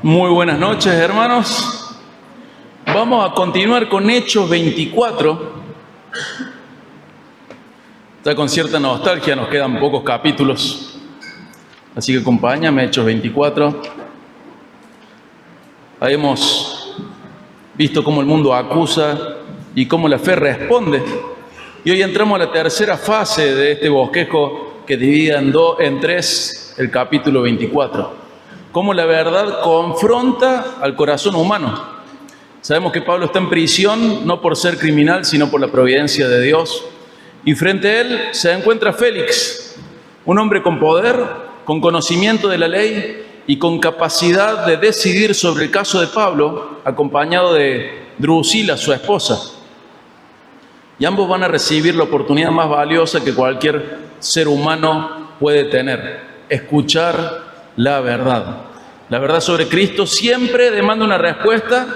Muy buenas noches, hermanos. Vamos a continuar con Hechos 24. Ya con cierta nostalgia, nos quedan pocos capítulos. Así que acompáñame, Hechos 24. Ahí hemos visto cómo el mundo acusa y cómo la fe responde. Y hoy entramos a la tercera fase de este bosquejo que divide en tres el capítulo 24. Cómo la verdad confronta al corazón humano. Sabemos que Pablo está en prisión no por ser criminal, sino por la providencia de Dios. Y frente a él se encuentra Félix, un hombre con poder, con conocimiento de la ley y con capacidad de decidir sobre el caso de Pablo, acompañado de Drusila, su esposa. Y ambos van a recibir la oportunidad más valiosa que cualquier ser humano puede tener: escuchar la verdad. La verdad sobre Cristo siempre demanda una respuesta,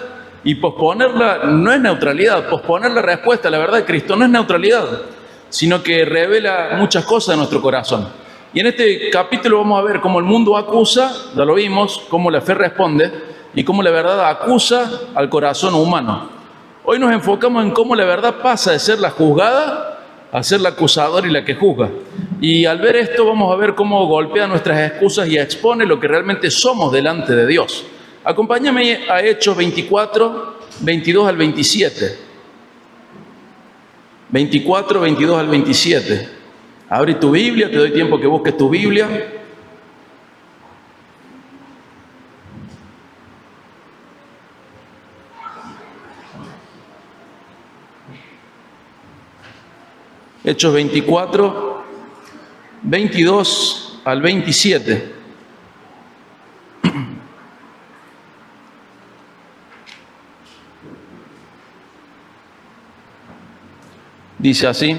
y posponerla no es neutralidad. Posponer la respuesta a la verdad de Cristo no es neutralidad, sino que revela muchas cosas de nuestro corazón. Y en este capítulo vamos a ver cómo el mundo acusa, ya lo vimos, cómo la fe responde y cómo la verdad acusa al corazón humano. Hoy nos enfocamos en cómo la verdad pasa de ser la juzgada a ser la acusadora y la que juzga. Y al ver esto vamos a ver cómo golpea nuestras excusas y expone lo que realmente somos delante de Dios. Acompáñame a Hechos 24, 22 al 27. 24, 22 al 27. Abre tu Biblia, te doy tiempo que busques tu Biblia. Hechos 24, 22 al 27. Dice así: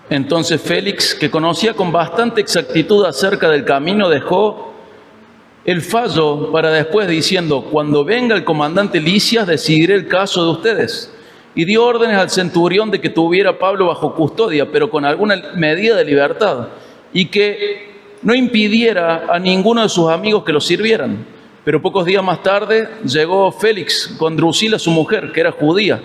Entonces Félix, que conocía con bastante exactitud acerca del camino, dejó el fallo para después, diciendo: Cuando venga el comandante Lisias, decidiré el caso de ustedes. Y dio órdenes al centurión de que tuviera a Pablo bajo custodia, pero con alguna medida de libertad, y que no impidiera a ninguno de sus amigos que lo sirvieran. Pero pocos días más tarde llegó Félix con Drusila, su mujer, que era judía,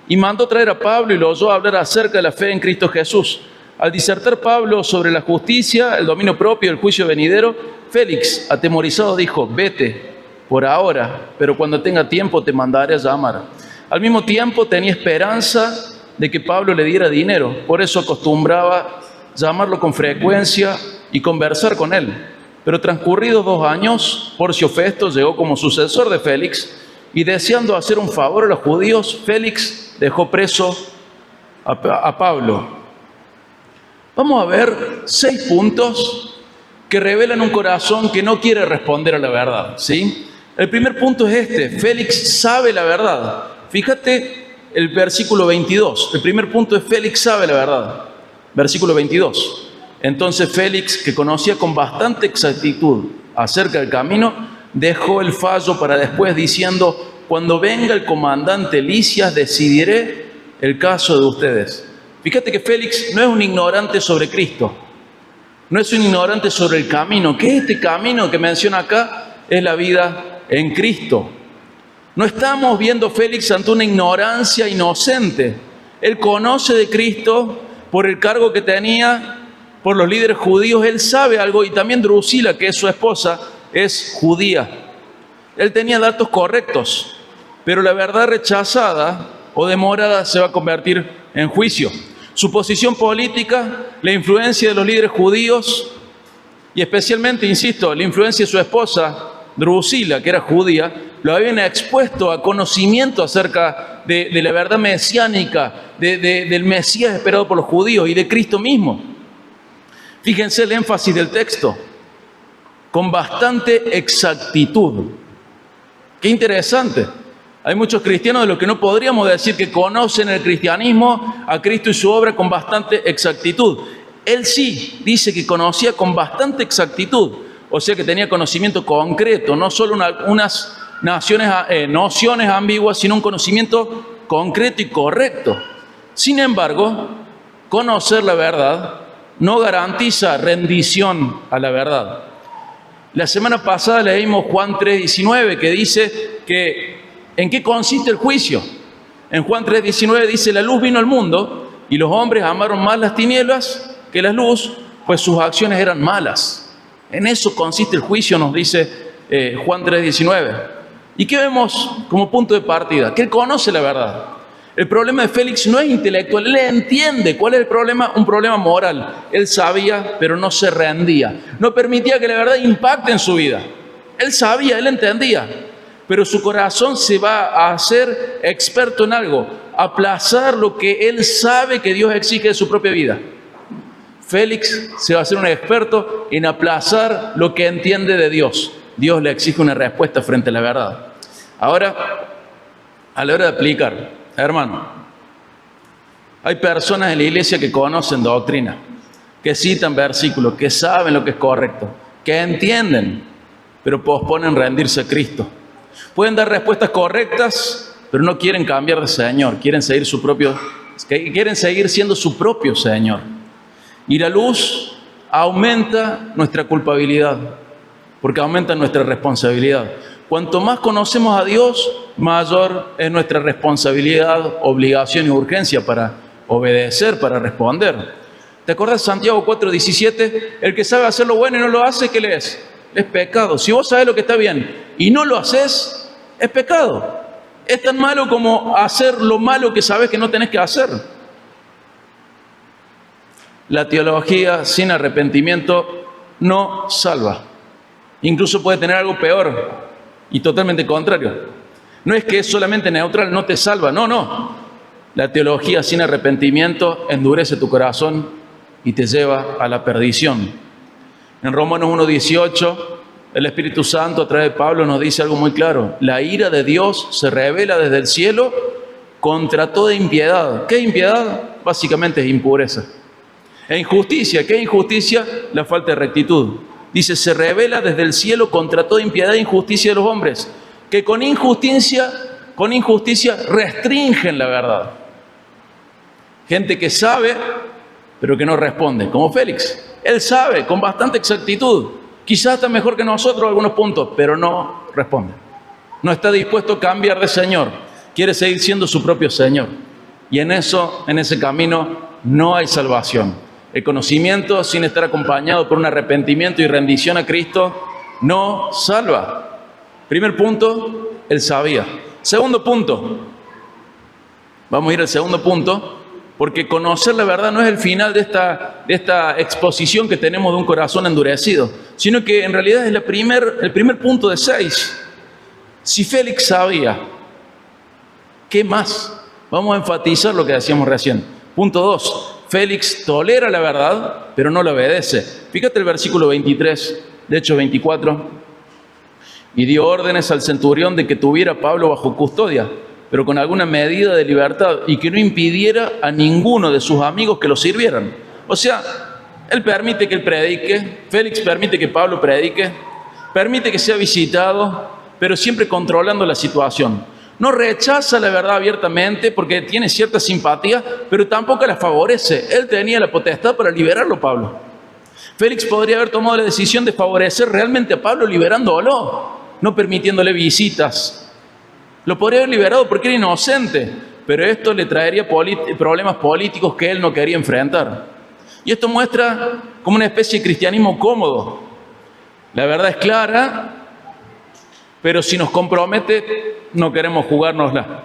y mandó traer a Pablo y lo oyó hablar acerca de la fe en Cristo Jesús. Al disertar Pablo sobre la justicia, el dominio propio y el juicio venidero, Félix, atemorizado, dijo: Vete por ahora, pero cuando tenga tiempo te mandaré a llamar. Al mismo tiempo tenía esperanza de que Pablo le diera dinero, por eso acostumbraba llamarlo con frecuencia y conversar con él. Pero transcurridos 2 años, Porcio Festo llegó como sucesor de Félix, y deseando hacer un favor a los judíos, Félix dejó preso a Pablo. Vamos a ver 6 puntos que revelan un corazón que no quiere responder a la verdad, ¿sí? El primer punto es este: Félix sabe la verdad. Fíjate el versículo 22. El primer punto es: Félix sabe la verdad. Versículo 22. Entonces Félix, que conocía con bastante exactitud acerca del camino, dejó el fallo para después, diciendo: Cuando venga el comandante Lisias, decidiré el caso de ustedes. Fíjate que Félix no es un ignorante sobre Cristo, no es un ignorante sobre el camino, que este camino que menciona acá es la vida en Cristo. No estamos viendo a Félix ante una ignorancia inocente. Él conoce de Cristo por el cargo que tenía, por los líderes judíos. Él sabe algo, y también Drusila, que es su esposa, es judía. Él tenía datos correctos, pero la verdad rechazada o demorada se va a convertir en juicio. Su posición política, la influencia de los líderes judíos y especialmente, insisto, la influencia de su esposa Drusila, que era judía, lo habían expuesto a conocimiento acerca de la verdad mesiánica, del Mesías esperado por los judíos y de Cristo mismo. Fíjense el énfasis del texto: con bastante exactitud. Qué interesante. Hay muchos cristianos de los que no podríamos decir que conocen el cristianismo, a Cristo y su obra con bastante exactitud. Él sí dice que conocía con bastante exactitud, o sea que tenía conocimiento concreto, no solo unas nociones ambiguas, sino un conocimiento concreto y correcto. Sin embargo, conocer la verdad no garantiza rendición a la verdad. La semana pasada leímos Juan 3:19, que dice que ¿en qué consiste el juicio? En Juan 3:19 dice: la luz vino al mundo y los hombres amaron más las tinieblas que la luz, pues sus acciones eran malas. En eso consiste el juicio, nos dice Juan 3:19. ¿Y qué vemos como punto de partida? Que él conoce la verdad. El problema de Félix no es intelectual, él entiende cuál es el problema, un problema moral. Él sabía, pero no se rendía. No permitía que la verdad impacte en su vida. Él sabía, él entendía, pero su corazón se va a hacer experto en algo, aplazar lo que él sabe que Dios exige de su propia vida. Félix se va a hacer un experto en aplazar lo que entiende de Dios. Dios le exige una respuesta frente a la verdad. Ahora, a la hora de aplicar, hermano, hay personas en la iglesia que conocen doctrina, que citan versículos, que saben lo que es correcto, que entienden, pero posponen rendirse a Cristo. Pueden dar respuestas correctas, pero no quieren cambiar de Señor, quieren seguir siendo su propio Señor. Y la luz aumenta nuestra culpabilidad, porque aumenta nuestra responsabilidad. Cuanto más conocemos a Dios, mayor es nuestra responsabilidad, obligación y urgencia para obedecer, para responder. ¿Te acuerdas Santiago 4:17? El que sabe hacer lo bueno y no lo hace, ¿qué le es? Es pecado. Si vos sabés lo que está bien y no lo haces, es pecado. Es tan malo como hacer lo malo que sabes que no tenés que hacer. La teología sin arrepentimiento no salva. Incluso puede tener algo peor y totalmente contrario. No es que es solamente neutral, no te salva. No. La teología sin arrepentimiento endurece tu corazón y te lleva a la perdición. En Romanos 1:18, el Espíritu Santo a través de Pablo nos dice algo muy claro. La ira de Dios se revela desde el cielo contra toda impiedad. ¿Qué impiedad? Básicamente es impureza. E injusticia. ¿Qué injusticia? La falta de rectitud. Dice, se revela desde el cielo contra toda impiedad e injusticia de los hombres, que con injusticia restringen la verdad. Gente que sabe, pero que no responde, como Félix. Él sabe con bastante exactitud, quizás está mejor que nosotros en algunos puntos, pero no responde. No está dispuesto a cambiar de Señor, quiere seguir siendo su propio Señor. Y en ese camino no hay salvación. El conocimiento sin estar acompañado por un arrepentimiento y rendición a Cristo no salva. Primer punto, él sabía. Segundo punto, vamos a ir al segundo punto, porque conocer la verdad no es el final de esta exposición que tenemos de un corazón endurecido, sino que en realidad es el primer punto de 6. Si Félix sabía, ¿qué más? Vamos a enfatizar lo que decíamos recién. Punto 2. Félix tolera la verdad, pero no la obedece. Fíjate el versículo 23 de Hechos 24. Y dio órdenes al centurión de que tuviera a Pablo bajo custodia, pero con alguna medida de libertad, y que no impidiera a ninguno de sus amigos que lo sirvieran. O sea, él permite que él predique, Félix permite que Pablo predique, permite que sea visitado, pero siempre controlando la situación. No rechaza la verdad abiertamente porque tiene cierta simpatía, pero tampoco la favorece. Él tenía la potestad para liberarlo, Pablo. Félix podría haber tomado la decisión de favorecer realmente a Pablo liberándolo, no permitiéndole visitas. Lo podría haber liberado porque era inocente, pero esto le traería problemas políticos que él no quería enfrentar. Y esto muestra como una especie de cristianismo cómodo. La verdad es clara, pero si nos compromete, no queremos jugárnosla.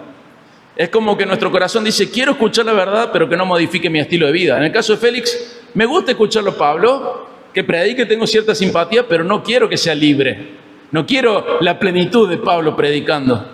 Es como que nuestro corazón dice, quiero escuchar la verdad, pero que no modifique mi estilo de vida. En el caso de Félix, me gusta escucharlo Pablo, que predique, tengo cierta simpatía, pero no quiero que sea libre. No quiero la plenitud de Pablo predicando.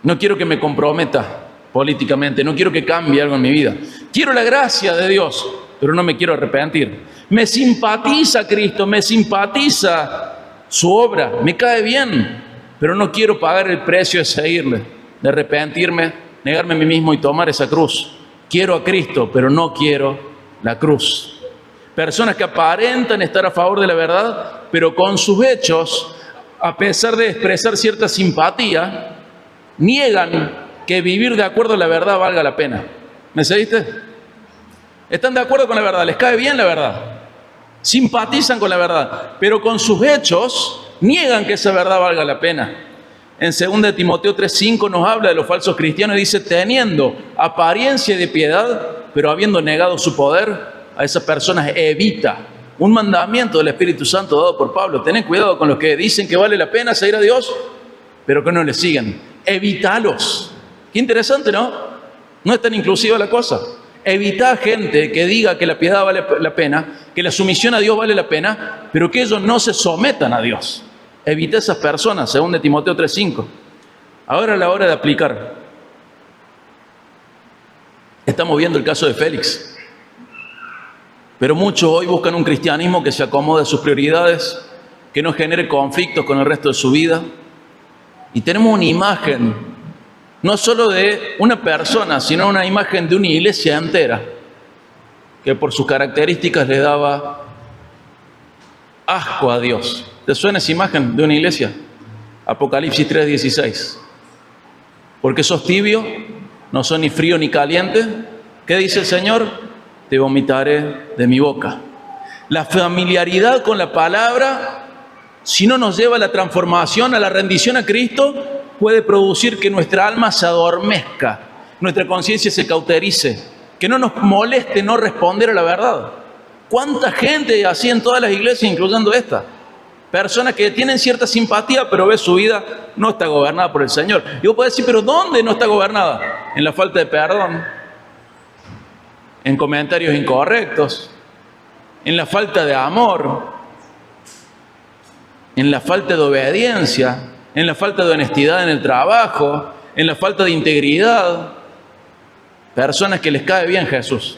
No quiero que me comprometa políticamente, no quiero que cambie algo en mi vida. Quiero la gracia de Dios, pero no me quiero arrepentir. Me simpatiza Cristo, me simpatiza su obra, me cae bien, pero no quiero pagar el precio de seguirle, de arrepentirme, negarme a mí mismo y tomar esa cruz. Quiero a Cristo, pero no quiero la cruz. Personas que aparentan estar a favor de la verdad, pero con sus hechos, a pesar de expresar cierta simpatía, niegan que vivir de acuerdo a la verdad valga la pena. ¿Me seguiste? Están de acuerdo con la verdad, les cae bien la verdad, simpatizan con la verdad, pero con sus hechos niegan que esa verdad valga la pena. En 2 Timoteo 3:5 nos habla de los falsos cristianos y dice, teniendo apariencia de piedad, pero habiendo negado su poder, a esas personas evita. Un mandamiento del Espíritu Santo dado por Pablo. Tened cuidado con los que dicen que vale la pena seguir a Dios, pero que no le sigan. Evítalos. Qué interesante, ¿no? No es tan inclusiva la cosa. Evita gente que diga que la piedad vale la pena, que la sumisión a Dios vale la pena, pero que ellos no se sometan a Dios. Evita esas personas, según de Timoteo 3:5. Ahora a la hora de aplicar. Estamos viendo el caso de Félix. Pero muchos hoy buscan un cristianismo que se acomode a sus prioridades, que no genere conflictos con el resto de su vida. Y tenemos una imagen, no solo de una persona, sino una imagen de una iglesia entera, que por sus características le daba asco a Dios. ¿Te suena esa imagen de una iglesia? Apocalipsis 3:16. Porque sos tibio, no sos ni frío ni caliente. ¿Qué dice el Señor? Te vomitaré de mi boca. La familiaridad con la palabra, si no nos lleva a la transformación, a la rendición a Cristo, puede producir que nuestra alma se adormezca, nuestra conciencia se cauterice, que no nos moleste no responder a la verdad. ¿Cuánta gente así en todas las iglesias, incluyendo esta? Personas que tienen cierta simpatía, pero ve su vida no está gobernada por el Señor. Y vos podés decir, ¿pero dónde no está gobernada? En la falta de perdón, en comentarios incorrectos, en la falta de amor, en la falta de obediencia, en la falta de honestidad en el trabajo, en la falta de integridad. Personas que les cae bien Jesús,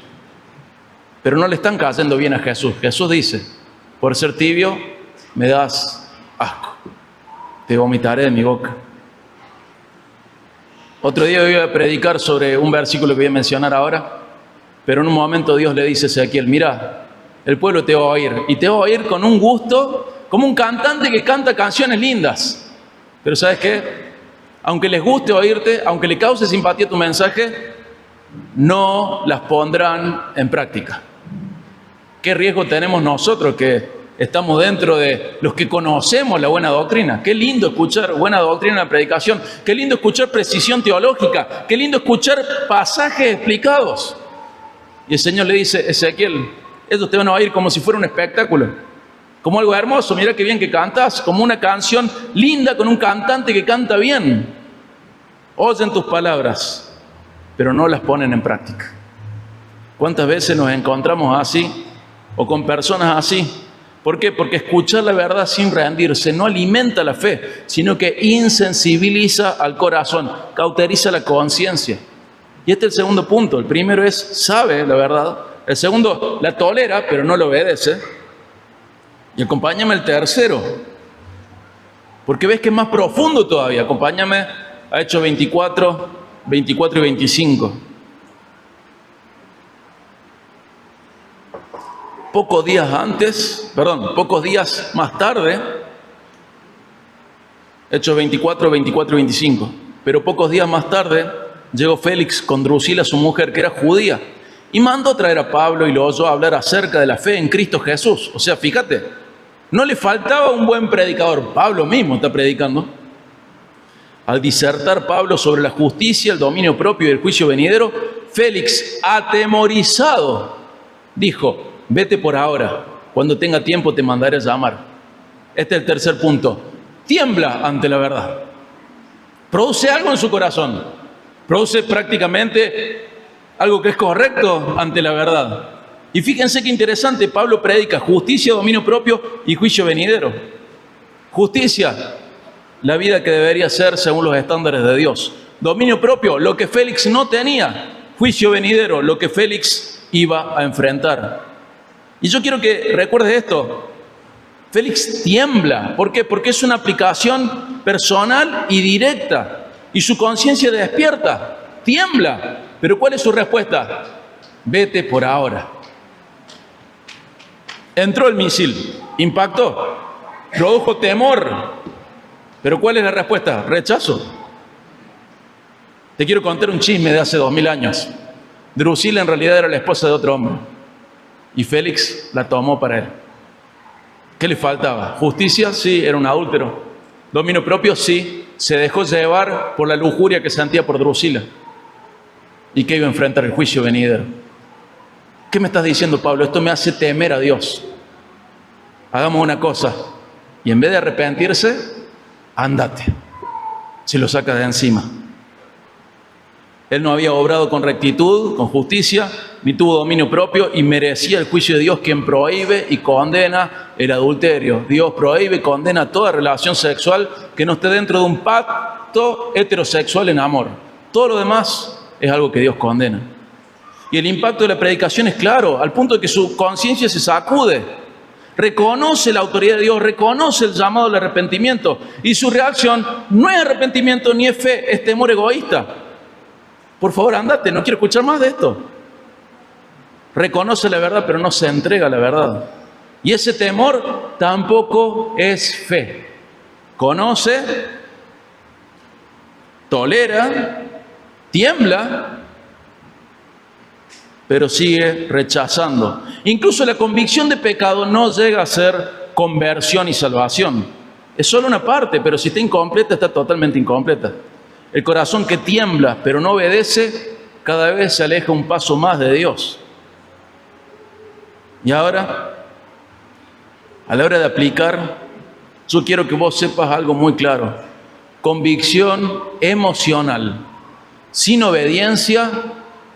pero no le están cayendo bien a Jesús. Jesús dice, por ser tibio, me das asco, te vomitaré de mi boca. Otro día voy a predicar sobre un versículo que voy a mencionar ahora, pero en un momento Dios le dice a Ezequiel, mira, el pueblo te va a oír, y te va a oír con un gusto, como un cantante que canta canciones lindas. Pero ¿sabes qué? Aunque les guste oírte, aunque le cause simpatía tu mensaje, no las pondrán en práctica. ¿Qué riesgo tenemos nosotros que estamos dentro de los que conocemos la buena doctrina? Qué lindo escuchar buena doctrina en la predicación, qué lindo escuchar precisión teológica, qué lindo escuchar pasajes explicados. Y el Señor le dice, Ezequiel, ellos te van a oír como si fuera un espectáculo, como algo hermoso, mira qué bien que cantas, como una canción linda con un cantante que canta bien. Oyen tus palabras, pero no las ponen en práctica. ¿Cuántas veces nos encontramos así o con personas así? ¿Por qué? Porque escuchar la verdad sin rendirse no alimenta la fe, sino que insensibiliza al corazón, cauteriza la conciencia. Y este es el segundo punto. El primero es, sabe la verdad. El segundo, la tolera, pero no la obedece. Y acompáñame el tercero, porque ves que es más profundo todavía. Acompáñame a Hechos 24 y 25. Pocos días más tarde, Hechos 24 y 25. Pero pocos días más tarde llegó Félix con Drusila, su mujer, que era judía, y mandó traer a Pablo y lo oyó hablar acerca de la fe en Cristo Jesús. O sea, fíjate, no le faltaba un buen predicador. Pablo mismo está predicando. Al disertar Pablo sobre la justicia, el dominio propio y el juicio venidero, Félix, atemorizado, dijo, vete por ahora, cuando tenga tiempo te mandaré a llamar. Este es el tercer punto. Tiembla ante la verdad. Produce algo en su corazón. Produce prácticamente algo que es correcto ante la verdad. Y fíjense qué interesante, Pablo predica justicia, dominio propio y juicio venidero. Justicia, la vida que debería ser según los estándares de Dios. Dominio propio, lo que Félix no tenía. Juicio venidero, lo que Félix iba a enfrentar. Y yo quiero que recuerdes esto. Félix tiembla. ¿Por qué? Porque es una aplicación personal y directa. Y su conciencia despierta. Tiembla. ¿Pero cuál es su respuesta? Vete por ahora. Entró el misil. Impactó. Produjo temor. ¿Pero cuál es la respuesta? Rechazo. Te quiero contar un chisme de hace 2000 años. Drusila en realidad era la esposa de otro hombre. Y Félix la tomó para él. ¿Qué le faltaba? Justicia, sí, era un adúltero. Dominio propio, sí, se dejó llevar por la lujuria que sentía por Drusila y que iba a enfrentar el juicio venidero. ¿Qué me estás diciendo, Pablo? Esto me hace temer a Dios. Hagamos una cosa, y en vez de arrepentirse, ándate. Se lo saca de encima. Él no había obrado con rectitud, con justicia, ni tuvo dominio propio y merecía el juicio de Dios, quien prohíbe y condena el adulterio. Dios prohíbe y condena toda relación sexual que no esté dentro de un pacto heterosexual en amor. Todo lo demás es algo que Dios condena. Y el impacto de la predicación es claro, al punto de que su conciencia se sacude. Reconoce la autoridad de Dios, reconoce el llamado al arrepentimiento. Y su reacción no es arrepentimiento ni es fe, es temor egoísta. Por favor, ándate, no quiero escuchar más de esto. Reconoce la verdad, pero no se entrega a la verdad. Y ese temor tampoco es fe. Conoce, tolera, tiembla, pero sigue rechazando. Incluso la convicción de pecado no llega a ser conversión y salvación. Es solo una parte, pero si está incompleta, está totalmente incompleta. El corazón que tiembla, pero no obedece, cada vez se aleja un paso más de Dios. Y ahora, a la hora de aplicar, yo quiero que vos sepas algo muy claro. Convicción emocional sin obediencia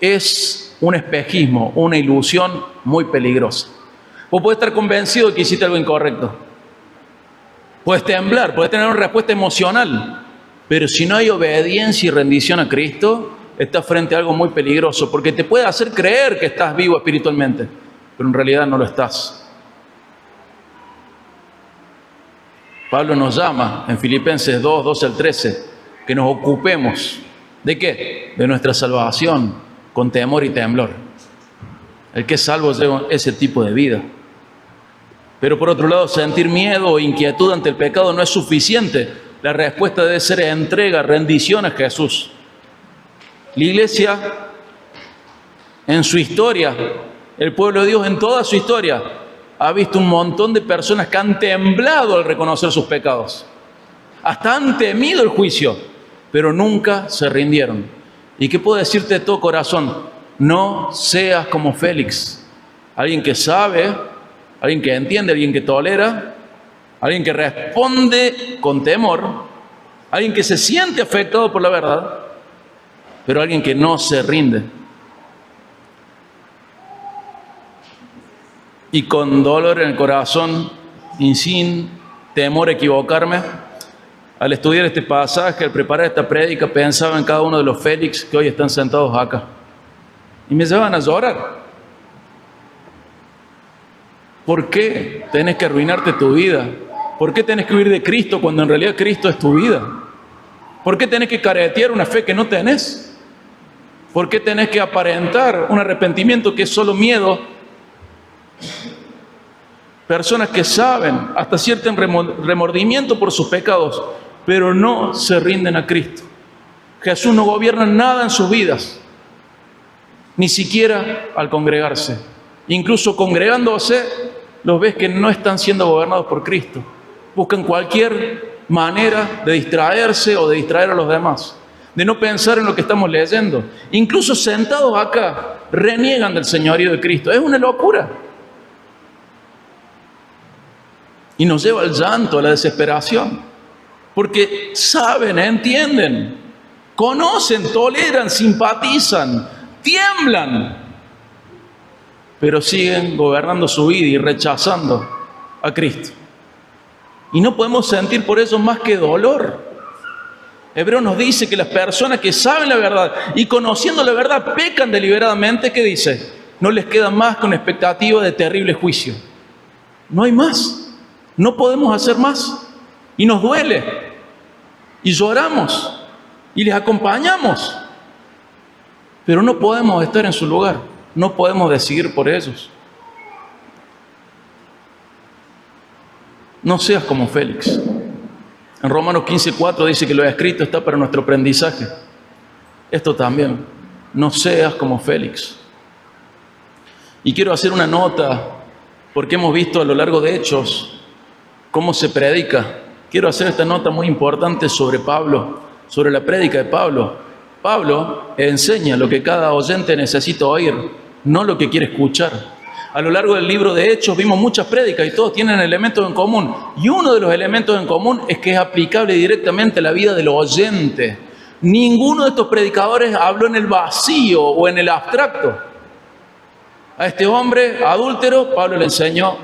es un espejismo, una ilusión muy peligrosa. Vos podés estar convencido de que hiciste algo incorrecto. Puedes temblar, puedes tener una respuesta emocional. Pero si no hay obediencia y rendición a Cristo, estás frente a algo muy peligroso, porque te puede hacer creer que estás vivo espiritualmente, pero en realidad no lo estás. Pablo nos llama en Filipenses 2, 12 al 13, que nos ocupemos, ¿de qué? De nuestra salvación, con temor y temblor. El que es salvo lleva ese tipo de vida. Pero por otro lado, sentir miedo o inquietud ante el pecado no es suficiente. La respuesta debe ser entrega, rendición a Jesús. La iglesia, en su historia, el pueblo de Dios en toda su historia, ha visto un montón de personas que han temblado al reconocer sus pecados. Hasta han temido el juicio, pero nunca se rindieron. ¿Y qué puedo decirte de todo corazón? No seas como Félix, alguien que sabe, alguien que entiende, alguien que tolera, alguien que responde con temor, alguien que se siente afectado por la verdad, pero alguien que no se rinde. Y con dolor en el corazón y sin temor a equivocarme, al estudiar este pasaje, al preparar esta prédica, pensaba en cada uno de los Félix que hoy están sentados acá. Y me llevan a llorar. ¿Por qué tenés que arruinarte tu vida? ¿Por qué tenés que huir de Cristo cuando en realidad Cristo es tu vida? ¿Por qué tenés que caretear una fe que no tenés? ¿Por qué tenés que aparentar un arrepentimiento que es solo miedo? Personas que saben, hasta sienten remordimiento por sus pecados, pero no se rinden a Cristo. Jesús no gobierna nada en sus vidas, ni siquiera al congregarse. Incluso congregándose, los ves que no están siendo gobernados por Cristo. Buscan cualquier manera de distraerse o de distraer a los demás, de no pensar en lo que estamos leyendo. Incluso sentados acá, reniegan del señorío de Cristo. Es una locura. Y nos lleva al llanto, a la desesperación. Porque saben, entienden, conocen, toleran, simpatizan, tiemblan, pero siguen gobernando su vida y rechazando a Cristo. Y no podemos sentir por eso más que dolor. Hebreo nos dice que las personas que saben la verdad y conociendo la verdad pecan deliberadamente, ¿qué dice? No les queda más que una expectativa de terrible juicio. No hay más. No podemos hacer más. Y nos duele. Y lloramos. Y les acompañamos. Pero no podemos estar en su lugar. No podemos decidir por ellos. No seas como Félix. En Romanos 15:4 dice que lo escrito está para nuestro aprendizaje. Esto también. No seas como Félix. Y quiero hacer una nota, porque hemos visto a lo largo de Hechos ¿Cómo se predica? Quiero hacer esta nota muy importante sobre Pablo, sobre la prédica de Pablo. Pablo enseña lo que cada oyente necesita oír, no lo que quiere escuchar. A lo largo del libro de Hechos vimos muchas prédicas y todos tienen elementos en común. Y uno de los elementos en común es que es aplicable directamente a la vida del oyente. Ninguno de estos predicadores habló en el vacío o en el abstracto. A este hombre adúltero, Pablo le enseñó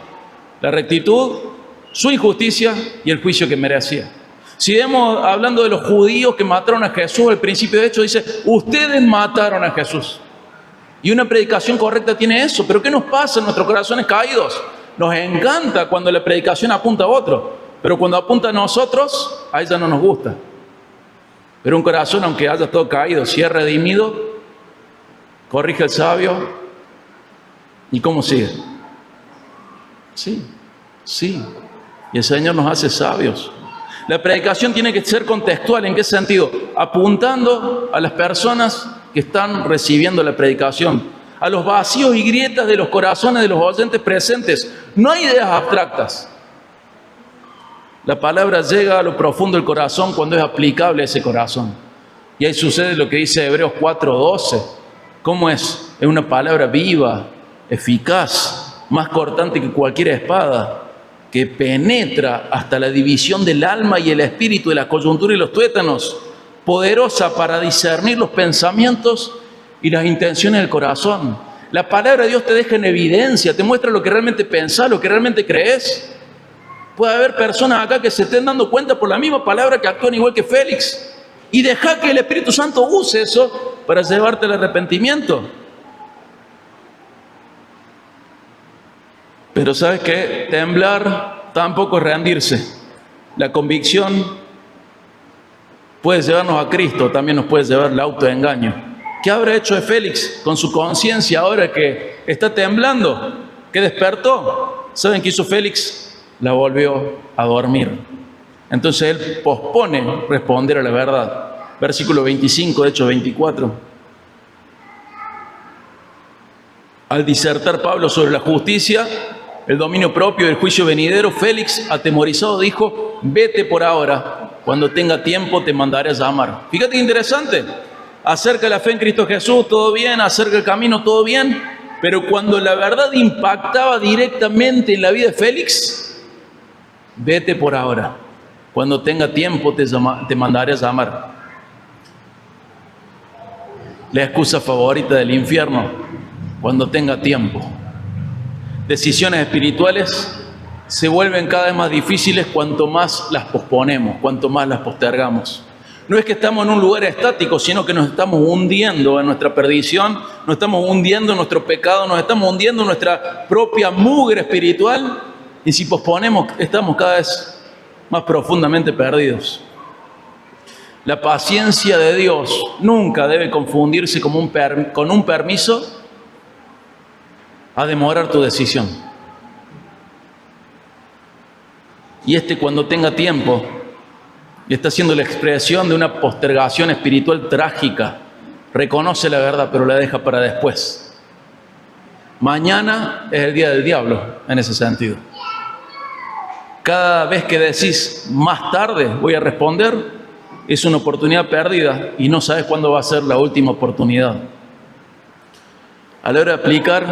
la rectitud, su injusticia y el juicio que merecía. Si vemos hablando de los judíos que mataron a Jesús, al principio de hecho dice, ustedes mataron a Jesús. Y una predicación correcta tiene eso. Pero ¿qué nos pasa en nuestros corazones caídos? Nos encanta cuando la predicación apunta a otro, pero cuando apunta a nosotros, a ella no nos gusta. Pero un corazón, aunque haya todo caído, si es redimido, corrige al sabio. ¿Y cómo sigue? Sí. Y el Señor nos hace sabios. La predicación tiene que ser contextual. ¿En qué sentido? Apuntando a las personas que están recibiendo la predicación, a los vacíos y grietas de los corazones de los oyentes presentes. No hay ideas abstractas. La palabra llega a lo profundo del corazón cuando es aplicable a ese corazón. Y ahí sucede lo que dice Hebreos 4:12. ¿Cómo es? Es una palabra viva, eficaz, más cortante que cualquier espada, que penetra hasta la división del alma y el espíritu, de la coyuntura y los tuétanos, poderosa para discernir los pensamientos y las intenciones del corazón. La palabra de Dios te deja en evidencia, te muestra lo que realmente pensás, lo que realmente crees. Puede haber personas acá que se estén dando cuenta por la misma palabra que actúan igual que Félix. Y deja que el Espíritu Santo use eso para llevarte al arrepentimiento. Pero ¿sabes qué? Temblar tampoco es rendirse. La convicción puede llevarnos a Cristo, también nos puede llevar al autoengaño. ¿Qué habrá hecho de Félix con su conciencia ahora que está temblando? ¿Que despertó? ¿Saben qué hizo Félix? La volvió a dormir. Entonces él pospone responder a la verdad. Versículo 25 de Hechos 24. Al disertar Pablo sobre la justicia, el dominio propio y el juicio venidero, Félix, atemorizado, dijo, vete por ahora, cuando tenga tiempo te mandaré a llamar. Fíjate qué interesante. Acerca de la fe en Cristo Jesús, todo bien. Acerca del camino, todo bien. Pero cuando la verdad impactaba directamente en la vida de Félix, vete por ahora, cuando tenga tiempo te mandaré a llamar. La excusa favorita del infierno, cuando tenga tiempo. Decisiones espirituales se vuelven cada vez más difíciles cuanto más las posponemos, cuanto más las postergamos. No es que estamos en un lugar estático, sino que nos estamos hundiendo en nuestra perdición, nos estamos hundiendo en nuestro pecado, nos estamos hundiendo en nuestra propia mugre espiritual, y si posponemos estamos cada vez más profundamente perdidos. La paciencia de Dios nunca debe confundirse con un permiso a demorar tu decisión. Y cuando tenga tiempo, está siendo la expresión de una postergación espiritual trágica. Reconoce la verdad, pero la deja para después. Mañana es el día del diablo, en ese sentido. Cada vez que decís, más tarde voy a responder, es una oportunidad perdida y no sabes cuándo va a ser la última oportunidad. A la hora de aplicar,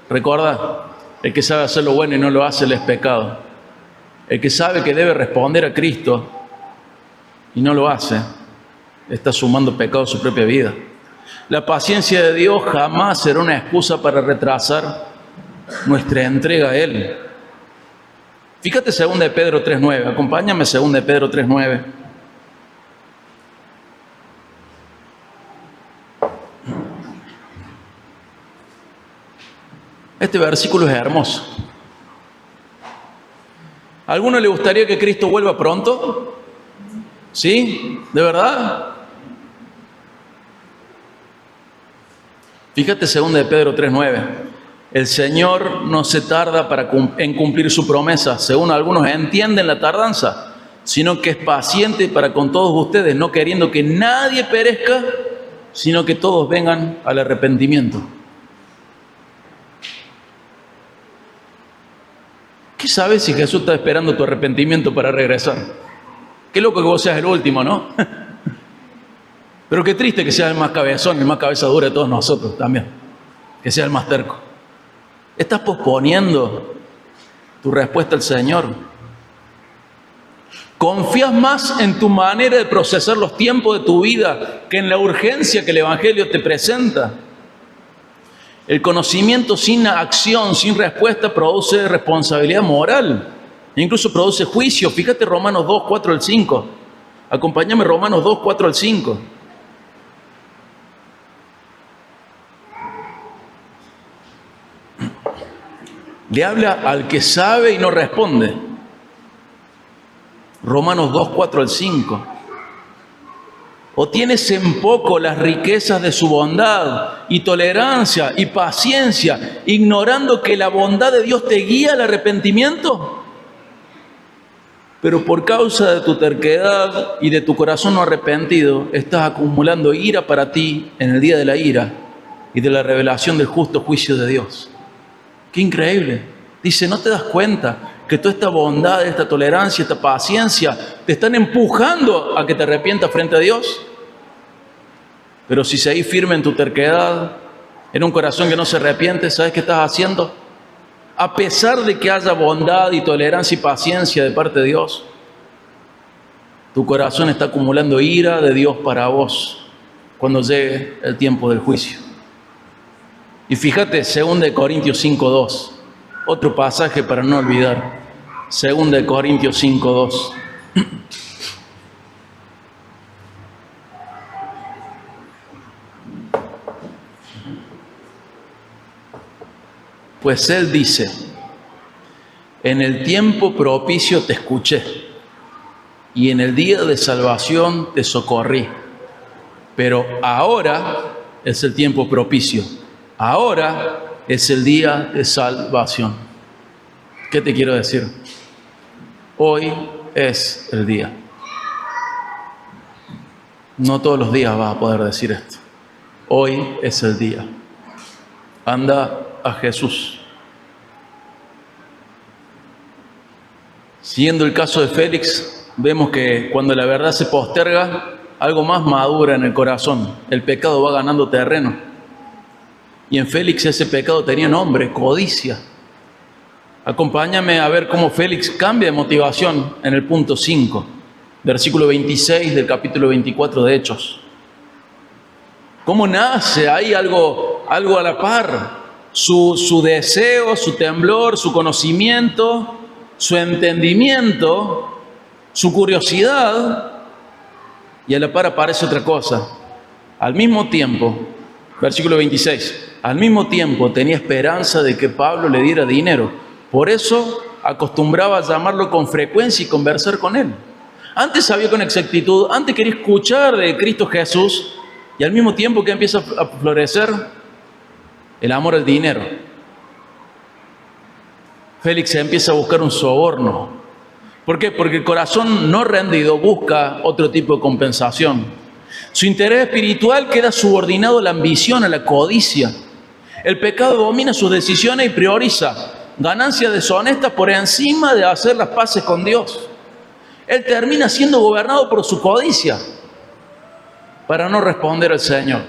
recuerda, el que sabe hacer lo bueno y no lo hace, le es pecado. El que sabe que debe responder a Cristo y no lo hace, está sumando pecado a su propia vida. La paciencia de Dios jamás será una excusa para retrasar nuestra entrega a Él. Fíjate 2 de Pedro 3:9, acompáñame 2 de Pedro 3:9. Este versículo es hermoso. ¿A alguno le gustaría que Cristo vuelva pronto? ¿Sí? ¿De verdad? Fíjate 2 de Pedro 3:9. El Señor no se tarda en cumplir su promesa, según algunos entienden la tardanza, sino que es paciente para con todos ustedes, no queriendo que nadie perezca, sino que todos vengan al arrepentimiento. ¿Qué sabes si Jesús está esperando tu arrepentimiento para regresar? Qué loco que vos seas el último, ¿no? Pero qué triste que seas el más cabezón, el más cabeza dura de todos nosotros también. Que seas el más terco. ¿Estás posponiendo tu respuesta al Señor? ¿Confías más en tu manera de procesar los tiempos de tu vida que en la urgencia que el Evangelio te presenta? El conocimiento sin acción, sin respuesta, produce responsabilidad moral. E incluso produce juicio. Fíjate Romanos 2, 4 al 5. Acompáñame Romanos 2, 4 al 5. Le habla al que sabe y no responde. Romanos 2, 4 al 5. ¿O tienes en poco las riquezas de su bondad y tolerancia y paciencia, ignorando que la bondad de Dios te guía al arrepentimiento? Pero por causa de tu terquedad y de tu corazón no arrepentido, estás acumulando ira para ti en el día de la ira y de la revelación del justo juicio de Dios. ¡Qué increíble! Dice, ¿no te das cuenta que toda esta bondad, esta tolerancia, esta paciencia te están empujando a que te arrepientas frente a Dios? Pero si seguís firme en tu terquedad, en un corazón que no se arrepiente, ¿sabes qué estás haciendo? A pesar de que haya bondad y tolerancia y paciencia de parte de Dios, tu corazón está acumulando ira de Dios para vos cuando llegue el tiempo del juicio. Y fíjate, 2 Corintios 5:2, otro pasaje para no olvidar. 2 Corintios 5:2. Pues Él dice, en el tiempo propicio te escuché, y en el día de salvación te socorrí. Pero ahora es el tiempo propicio. Ahora es el día de salvación. ¿Qué te quiero decir? Hoy es el día. No todos los días vas a poder decir esto. Hoy es el día. Anda a Jesús. Siguiendo el caso de Félix, vemos que cuando la verdad se posterga, algo más madura en el corazón. El pecado va ganando terreno. Y en Félix ese pecado tenía nombre, codicia. Acompáñame a ver cómo Félix cambia de motivación en el punto 5, versículo 26 del capítulo 24 de Hechos. ¿Cómo nace ahí algo a la par? Su deseo, su temblor, su conocimiento, su entendimiento, su curiosidad, y a la par aparece otra cosa. Al mismo tiempo, versículo 26, al mismo tiempo tenía esperanza de que Pablo le diera dinero. Por eso acostumbraba a llamarlo con frecuencia y conversar con él. Antes sabía con exactitud, antes quería escuchar de Cristo Jesús, y al mismo tiempo que empieza a florecer el amor al dinero. Félix empieza a buscar un soborno. ¿Por qué? Porque el corazón no rendido busca otro tipo de compensación. Su interés espiritual queda subordinado a la ambición, a la codicia. El pecado domina sus decisiones y prioriza ganancias deshonestas por encima de hacer las paces con Dios. Él termina siendo gobernado por su codicia para no responder al Señor.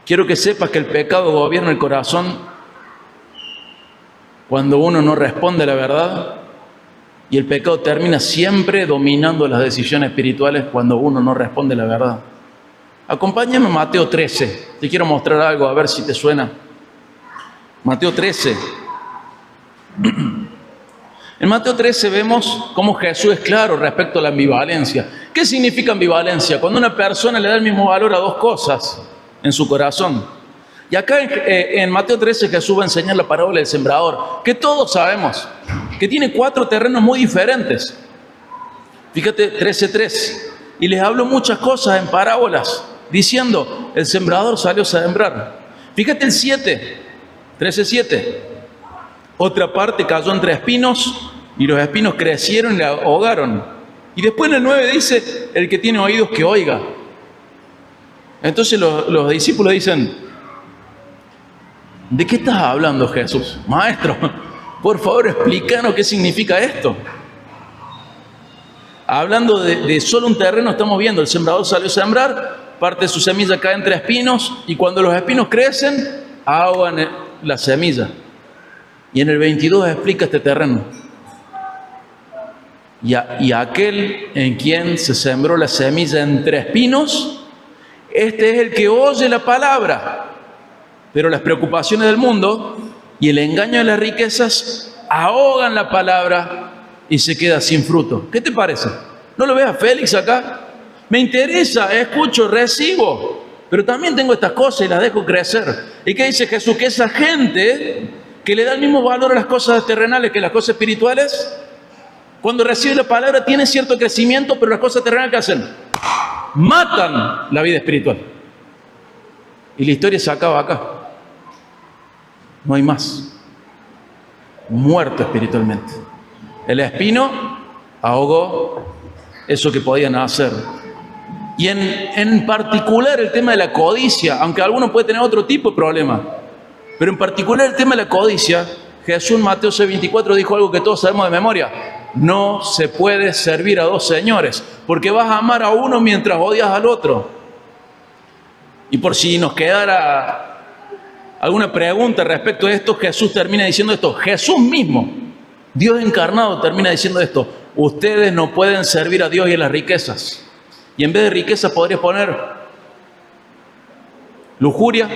Quiero que sepas que el pecado gobierna el corazón cuando uno no responde a la verdad, y el pecado termina siempre dominando las decisiones espirituales cuando uno no responde a la verdad. Acompáñame a Mateo 13. Te quiero mostrar algo, a ver si te suena. Mateo 13. En Mateo 13 vemos cómo Jesús es claro respecto a la ambivalencia. ¿Qué significa ambivalencia? Cuando una persona le da el mismo valor a dos cosas en su corazón. Y acá en Mateo 13 Jesús va a enseñar la parábola del sembrador, que todos sabemos, que tiene 4 terrenos muy diferentes. Fíjate, 13:3. Y les habló muchas cosas en parábolas, diciendo, el sembrador salió a sembrar. Fíjate el 7, 13:7. Otra parte cayó entre espinos, y los espinos crecieron y la ahogaron. Y después en el 9 dice, el que tiene oídos que oiga. Entonces los discípulos dicen, ¿De qué estás hablando, Jesús? Maestro, por favor, explícanos qué significa esto. Hablando de solo un terreno, estamos viendo, el sembrador salió a sembrar, parte de su semilla cae entre espinos, y cuando los espinos crecen, ahogan la semilla. Y en el 22 explica este terreno. Y aquel en quien se sembró la semilla entre espinos, este es el que oye la palabra, pero las preocupaciones del mundo y el engaño de las riquezas ahogan la palabra y se queda sin fruto. ¿Qué te parece? ¿No lo ves a Félix acá? Me interesa, escucho, recibo, pero también tengo estas cosas y las dejo crecer. ¿Y qué dice Jesús? Que esa gente que le da el mismo valor a las cosas terrenales que a las cosas espirituales, cuando recibe la palabra tiene cierto crecimiento, pero las cosas terrenales ¿qué hacen? Matan la vida espiritual. Y la historia se acaba acá. No hay más. Muerto espiritualmente. El espino ahogó eso que podían hacer. Y en particular el tema de la codicia, aunque alguno puede tener otro tipo de problema, pero en particular el tema de la codicia, Jesús en Mateo 6:24 dijo algo que todos sabemos de memoria. No se puede servir a dos señores, porque vas a amar a uno mientras odias al otro. Y por si nos quedara alguna pregunta respecto a esto, Jesús termina diciendo esto. Jesús mismo, Dios encarnado, termina diciendo esto. Ustedes no pueden servir a Dios y a las riquezas. Y en vez de riquezas podrías poner lujuria,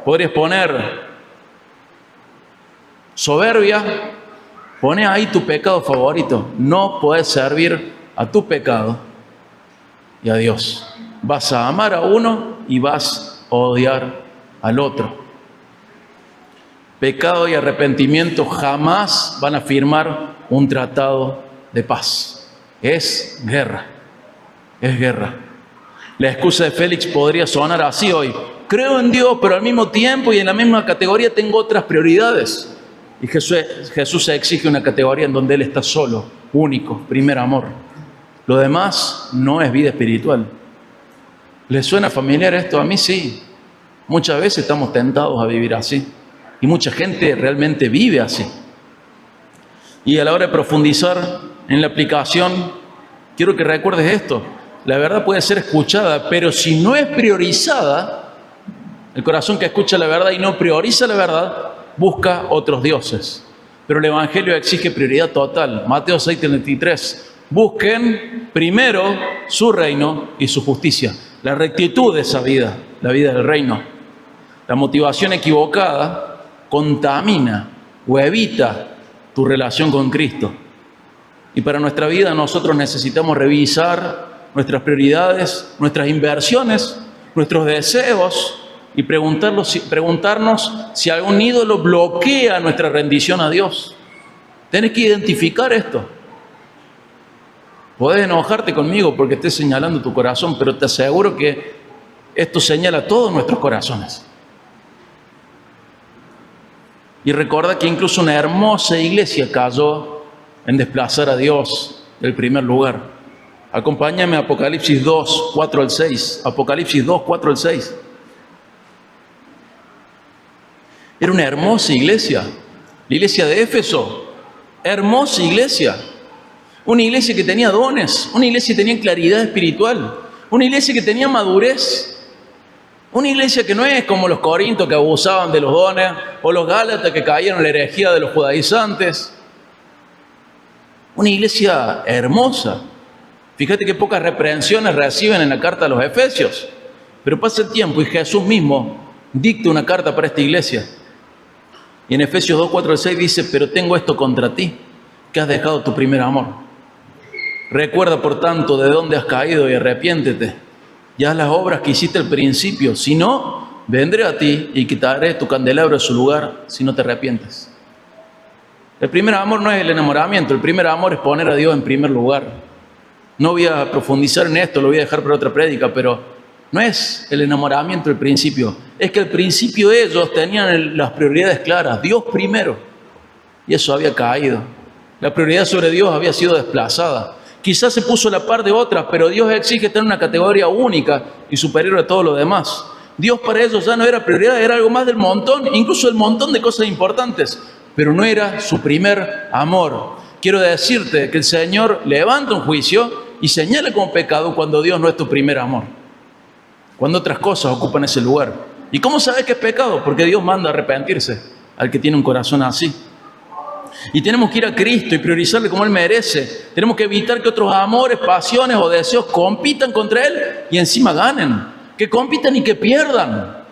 podrías poner soberbia. Pone ahí tu pecado favorito. No puedes servir a tu pecado y a Dios. Vas a amar a uno y vas a odiar al otro. Pecado y arrepentimiento jamás van a firmar un tratado de paz. Es guerra. Es guerra. La excusa de Félix podría sonar así hoy. Creo en Dios, pero al mismo tiempo y en la misma categoría tengo otras prioridades. Y Jesús exige una categoría en donde Él está solo, único, primer amor. Lo demás no es vida espiritual. ¿Les suena familiar esto? A mí sí. Muchas veces estamos tentados a vivir así. Y mucha gente realmente vive así. Y a la hora de profundizar en la aplicación, quiero que recuerdes esto. La verdad puede ser escuchada, pero si no es priorizada, el corazón que escucha la verdad y no prioriza la verdad, busca otros dioses. Pero el Evangelio exige prioridad total. Mateo 6:33. Busquen primero su reino y su justicia. La rectitud de esa vida, la vida del reino. La motivación equivocada contamina o evita tu relación con Cristo. Y para nuestra vida nosotros necesitamos revisar nuestras prioridades, nuestras inversiones, nuestros deseos, y preguntarnos si algún ídolo bloquea nuestra rendición a Dios. Tienes que identificar esto. Podés enojarte conmigo porque estés señalando tu corazón, pero te aseguro que esto señala todos nuestros corazones. Y recuerda que incluso una hermosa iglesia cayó en desplazar a Dios del primer lugar. Acompáñame a Apocalipsis 2, 4 al 6. Apocalipsis 2, 4 al 6. Era una hermosa iglesia, la iglesia de Éfeso, hermosa iglesia, una iglesia que tenía dones, una iglesia que tenía claridad espiritual, una iglesia que tenía madurez, una iglesia que no es como los corintios que abusaban de los dones, o los gálatas que cayeron en la herejía de los judaizantes. Una iglesia hermosa. Fíjate que pocas reprensiones reciben en la carta a los Efesios, pero pasa el tiempo y Jesús mismo dicta una carta para esta iglesia. Y en Efesios 2, 4 al 6 dice, pero tengo esto contra ti, que has dejado tu primer amor. Recuerda, por tanto, de dónde has caído y arrepiéntete. Y haz las obras que hiciste al principio. Si no, vendré a ti y quitaré tu candelabro de su lugar si no te arrepientes. El primer amor no es el enamoramiento. El primer amor es poner a Dios en primer lugar. No voy a profundizar en esto, lo voy a dejar para otra prédica, pero no es el enamoramiento el principio, es que al principio ellos tenían las prioridades claras, Dios primero, y eso había caído. La prioridad sobre Dios había sido desplazada. Quizás se puso a la par de otras, pero Dios exige tener una categoría única y superior a todo lo demás. Dios para ellos ya no era prioridad, era algo más del montón, incluso el montón de cosas importantes, pero no era su primer amor. Quiero decirte que el Señor levanta un juicio y señala como pecado cuando Dios no es tu primer amor, cuando otras cosas ocupan ese lugar. ¿Y cómo sabes que es pecado? Porque Dios manda a arrepentirse al que tiene un corazón así. Y tenemos que ir a Cristo y priorizarle como Él merece. Tenemos que evitar que otros amores, pasiones o deseos compitan contra Él y encima ganen. Que compitan y que pierdan.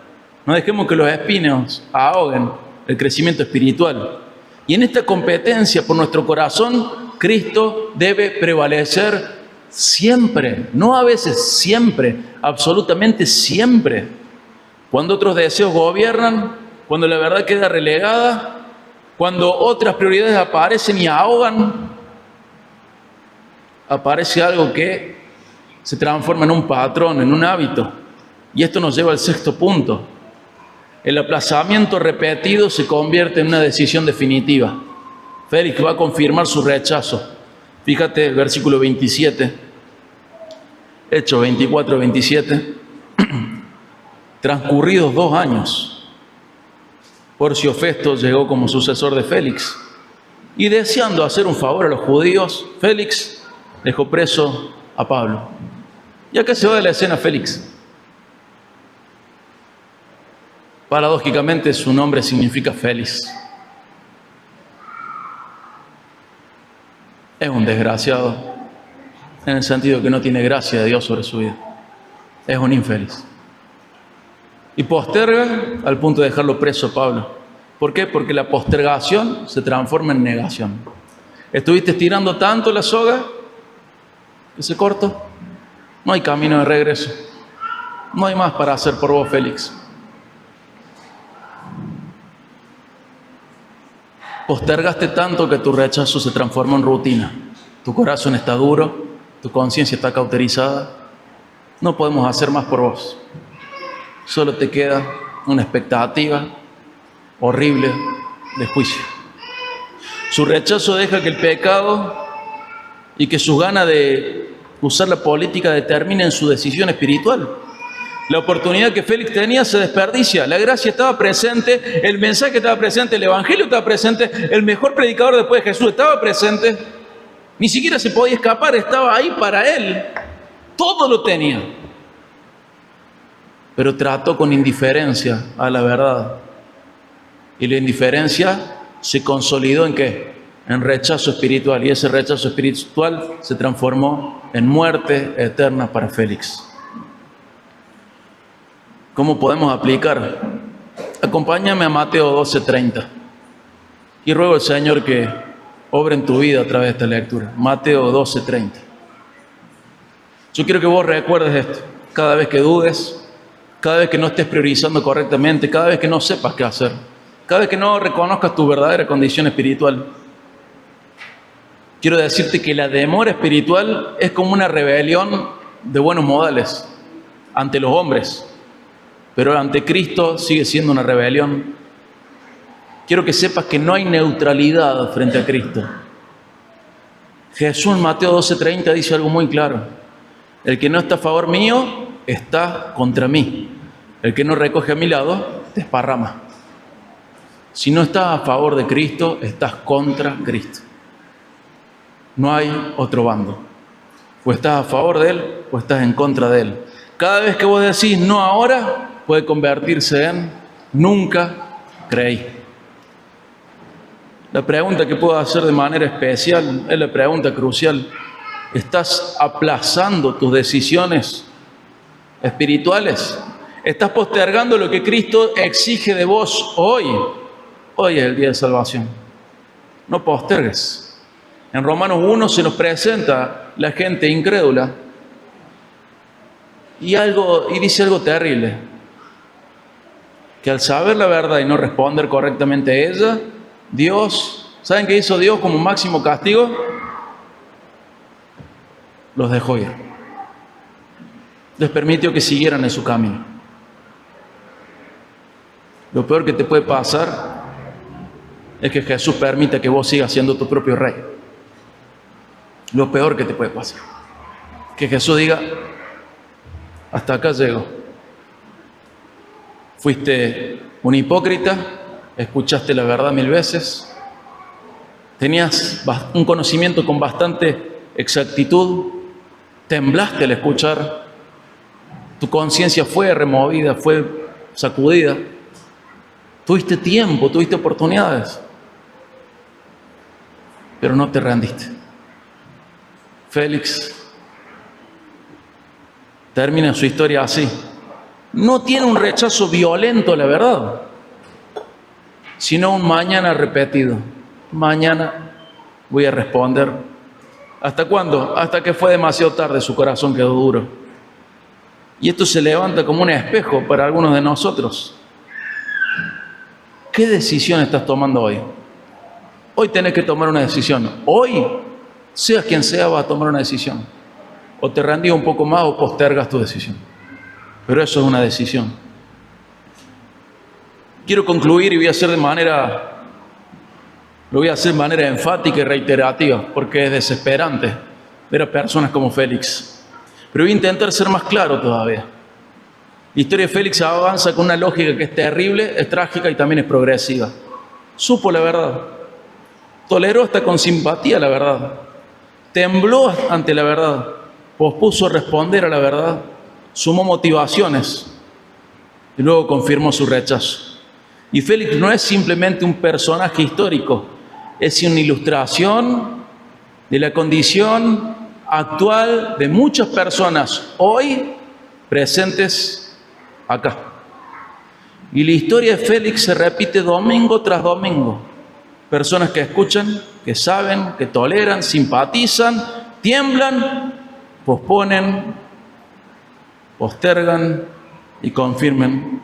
No dejemos que los espinos ahoguen el crecimiento espiritual. Y en esta competencia por nuestro corazón, Cristo debe prevalecer siempre. No a veces, siempre. Absolutamente siempre. Cuando otros deseos gobiernan, cuando la verdad queda relegada, cuando otras prioridades aparecen y ahogan, aparece algo que se transforma en un patrón, en un hábito. Y esto nos lleva al sexto punto. El aplazamiento repetido se convierte en una decisión definitiva. Félix va a confirmar su rechazo. Fíjate el versículo 27. Hechos 24, 27. Transcurridos 2 años, Porcio Festo llegó como sucesor de Félix y deseando hacer un favor a los judíos, Félix dejó preso a Pablo. ¿Y acá se va de la escena Félix? Paradójicamente su nombre significa feliz. Es un desgraciado en el sentido que no tiene gracia de Dios sobre su vida. Es un infeliz. Y posterga al punto de dejarlo preso a Pablo. ¿Por qué? Porque la postergación se transforma en negación. Estuviste estirando tanto la soga que se cortó. No hay camino de regreso. No hay más para hacer por vos, Félix. Postergaste tanto que tu rechazo se transformó en rutina. Tu corazón está duro, tu conciencia está cauterizada. No podemos hacer más por vos. Solo te queda una expectativa horrible de juicio. Su rechazo deja que el pecado y que sus ganas de usar la política determinen su decisión espiritual. La oportunidad que Félix tenía se desperdicia. La gracia estaba presente, el mensaje estaba presente, el evangelio estaba presente, el mejor predicador después de Jesús estaba presente. Ni siquiera se podía escapar, estaba ahí para él. Todo lo tenía. Pero trató con indiferencia a la verdad. Y la indiferencia se consolidó ¿en qué? En rechazo espiritual. Y ese rechazo espiritual se transformó en muerte eterna para Félix. ¿Cómo podemos aplicar? Acompáñame a Mateo 12:30. Y ruego al Señor que obre en tu vida a través de esta lectura. Mateo 12:30. Yo quiero que vos recuerdes esto. Cada vez que dudes, cada vez que no estés priorizando correctamente, cada vez que no sepas qué hacer, cada vez que no reconozcas tu verdadera condición espiritual. Quiero decirte que la demora espiritual es como una rebelión de buenos modales ante los hombres, pero ante Cristo sigue siendo una rebelión. Quiero que sepas que no hay neutralidad frente a Cristo. Jesús en Mateo 12:30 dice algo muy claro. El que no está a favor mío está contra mí. El que no recoge a mi lado desparrama. Si no estás a favor de Cristo, estás contra Cristo. No hay otro bando. O estás a favor de Él o estás en contra de Él. Cada vez que vos decís no ahora, puede convertirse en nunca creí. La pregunta que puedo hacer de manera especial es la pregunta crucial. ¿Estás aplazando tus decisiones espirituales? ¿Estás postergando lo que Cristo exige de vos hoy? Hoy es el día de salvación. No postergues. En Romanos 1 se nos presenta la gente incrédula y dice algo terrible. Que al saber la verdad y no responder correctamente a ella, Dios, ¿saben qué hizo Dios como máximo castigo? Los dejó ir. Les permitió que siguieran en su camino. Lo peor que te puede pasar es que Jesús permita que vos sigas siendo tu propio rey. Lo peor que te puede pasar. Que Jesús diga, hasta acá llego. Fuiste un hipócrita, escuchaste la verdad 1000 veces, tenías un conocimiento con bastante exactitud, temblaste al escuchar, tu conciencia fue removida, fue sacudida, tuviste tiempo, tuviste oportunidades, pero no te rendiste. Félix termina su historia así. No tiene un rechazo violento a la verdad, sino un mañana repetido. Mañana voy a responder. ¿Hasta cuándo? Hasta que fue demasiado tarde, su corazón quedó duro. Y esto se levanta como un espejo para algunos de nosotros. ¿Qué decisión estás tomando hoy? Hoy tenés que tomar una decisión. Hoy, seas quien sea, vas a tomar una decisión. O te rendís un poco más o postergas tu decisión. Pero eso es una decisión. Quiero concluir y lo voy a hacer de manera enfática y reiterativa, porque es desesperante ver a personas como Félix. Pero voy a intentar ser más claro todavía. La historia de Félix avanza con una lógica que es terrible, es trágica y también es progresiva. Supo la verdad. Toleró hasta con simpatía la verdad. Tembló ante la verdad. Pospuso responder a la verdad. Sumó motivaciones y luego confirmó su rechazo. Y Félix no es simplemente un personaje histórico, es una ilustración de la condición actual de muchas personas hoy presentes acá. Y la historia de Félix se repite domingo tras domingo. Personas que escuchan, que saben, que toleran, simpatizan, tiemblan, posponen, postergan y confirman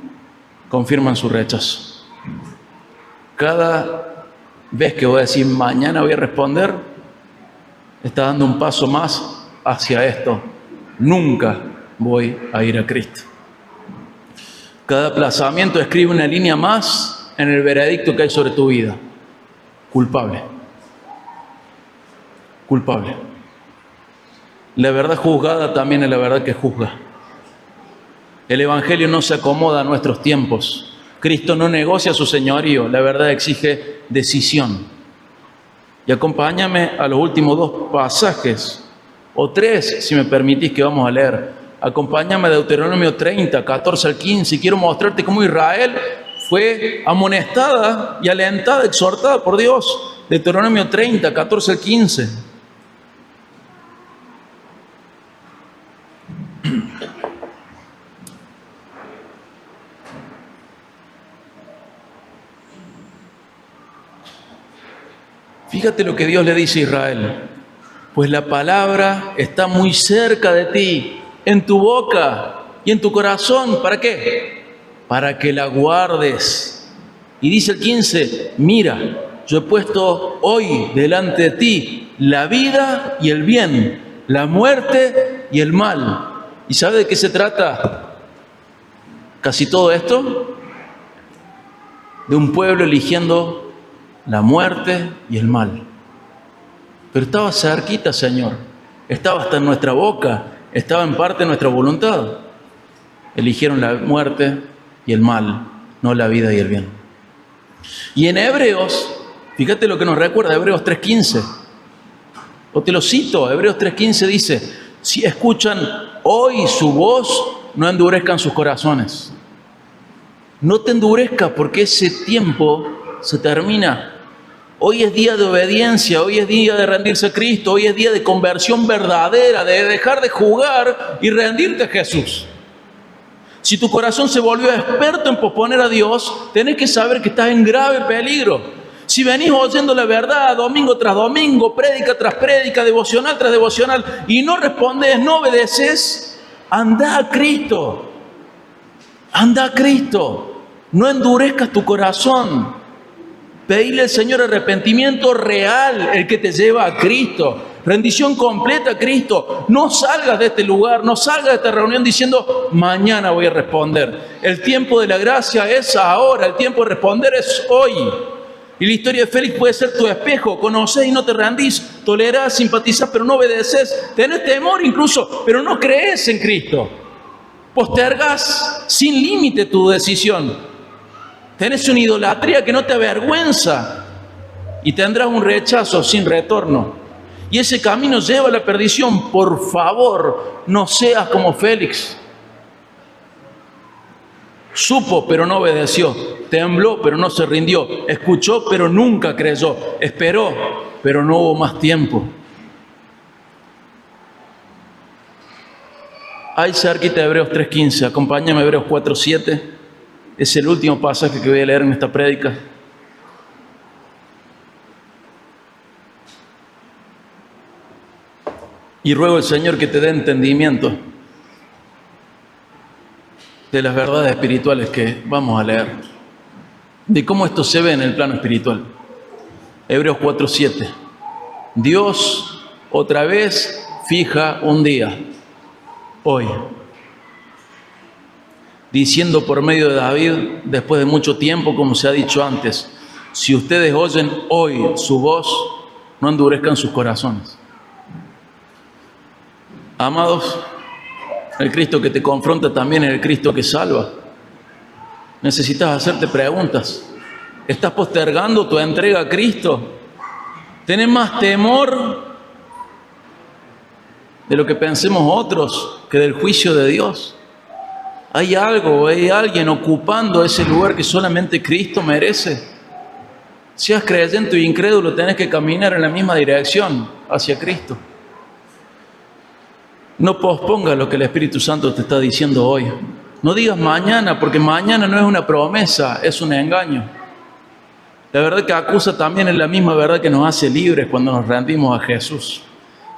su rechazo. Cada vez que voy a decir mañana voy a responder, está dando un paso más hacia esto. Nunca voy a ir a Cristo. Cada aplazamiento escribe una línea más en el veredicto que hay sobre tu vida. Culpable. Culpable. La verdad juzgada también es la verdad que juzga. El Evangelio no se acomoda a nuestros tiempos. Cristo no negocia su señorío. La verdad exige decisión. Y acompáñame a los últimos 2 pasajes, o 3, si me permitís, que vamos a leer. Acompáñame a Deuteronomio 30, 14 al 15. Y quiero mostrarte cómo Israel fue amonestada y alentada, exhortada por Dios. Deuteronomio 30, 14 al 15. Fíjate lo que Dios le dice a Israel. Pues la palabra está muy cerca de ti, en tu boca y en tu corazón. ¿Para qué? Para que la guardes. Y dice el 15, mira, yo he puesto hoy delante de ti la vida y el bien, la muerte y el mal. ¿Y sabe de qué se trata casi todo esto? De un pueblo eligiendo la muerte y el mal. Pero estaba cerquita, Señor. Estaba hasta en nuestra boca. Estaba en parte de nuestra voluntad. Eligieron la muerte y el mal, no la vida y el bien. Y en Hebreos, fíjate lo que nos recuerda Hebreos 3:15. O te lo cito, Hebreos 3:15 dice, si escuchan hoy su voz, no endurezcan sus corazones. No te endurezcas porque ese tiempo se termina. Hoy es día de obediencia, hoy es día de rendirse a Cristo, hoy es día de conversión verdadera, de dejar de jugar y rendirte a Jesús. Si tu corazón se volvió experto en posponer a Dios, tenés que saber que estás en grave peligro. Si venís oyendo la verdad domingo tras domingo, prédica tras prédica, devocional tras devocional, y no respondes, no obedeces, anda a Cristo. Anda a Cristo. No endurezcas tu corazón. Pedile al Señor arrepentimiento real, el que te lleva a Cristo. Rendición completa a Cristo. No salgas de este lugar, no salgas de esta reunión diciendo, mañana voy a responder. El tiempo de la gracia es ahora, el tiempo de responder es hoy. Y la historia de Félix puede ser tu espejo. Conocés y no te rendís, tolerás, simpatizás, pero no obedeces. Tenés temor incluso, pero no crees en Cristo. Postergas sin límite tu decisión. Tenés una idolatría que no te avergüenza y tendrás un rechazo sin retorno. Y ese camino lleva a la perdición. Por favor, no seas como Félix. Supo, pero no obedeció. Tembló, pero no se rindió. Escuchó, pero nunca creyó. Esperó, pero no hubo más tiempo. Ahí cerquita de Hebreos 3:15. Acompáñame a Hebreos 4:7. Es el último pasaje que voy a leer en esta prédica. Y ruego al Señor que te dé entendimiento de las verdades espirituales que vamos a leer, de cómo esto se ve en el plano espiritual. Hebreos 4:7. Dios otra vez fija un día, hoy, diciendo por medio de David, después de mucho tiempo, como se ha dicho antes: si ustedes oyen hoy su voz, no endurezcan sus corazones. Amados, el Cristo que te confronta también es el Cristo que salva. Necesitas hacerte preguntas. ¿Estás postergando tu entrega a Cristo? ¿Tenés más temor de lo que pensemos otros que del juicio de Dios? ¿Hay algo, hay alguien ocupando ese lugar que solamente Cristo merece? Seas creyente o incrédulo, tenés que caminar en la misma dirección hacia Cristo. No pospongas lo que el Espíritu Santo te está diciendo hoy. No digas mañana, porque mañana no es una promesa, es un engaño. La verdad que acusa también es la misma verdad que nos hace libres cuando nos rendimos a Jesús.